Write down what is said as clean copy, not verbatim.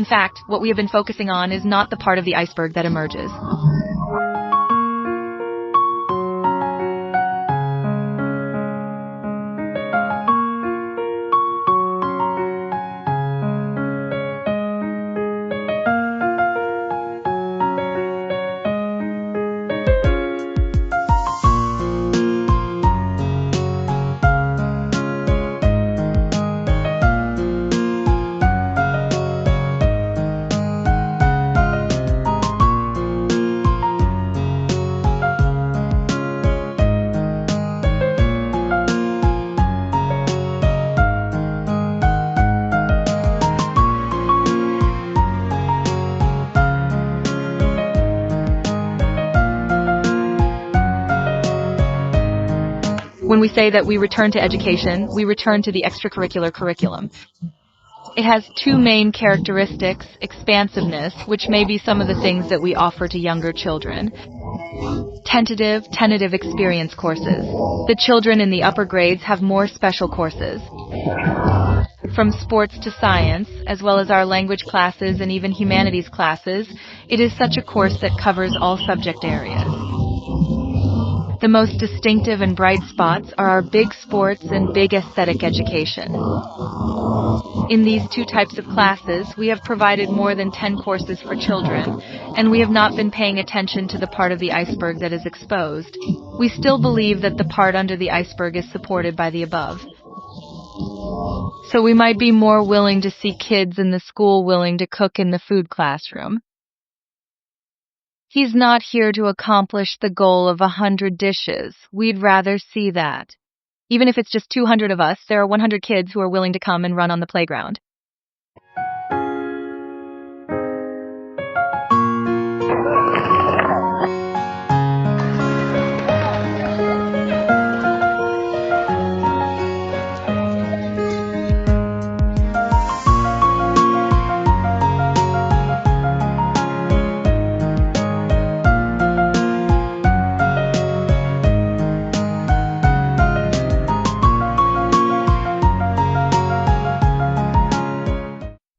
fact, what we have been focusing on is not the part of the iceberg that emerges. When we say that we return to education, we return to the extracurricular curriculum. It has two main characteristics: expansiveness, which may be some of the things that we offer to younger children; tentative experience courses. The children in the upper grades have more special courses. From sports to science, as well as our language classes and even humanities classes, it is such a course that covers all subject areas. The most distinctive and bright spots are our big sports and big aesthetic education. In these two types of classes, we have provided more than 10 courses for children, and we have not been paying attention to the part of the iceberg that is exposed. We still believe that the part under the iceberg is supported by the above. So we might be more willing to see kids in the school willing to cook in the food classroom. He's not here to accomplish the goal of 100 dishes. We'd rather see that. Even if it's just 200 of us, there are 100 kids who are willing to come and run on the playground.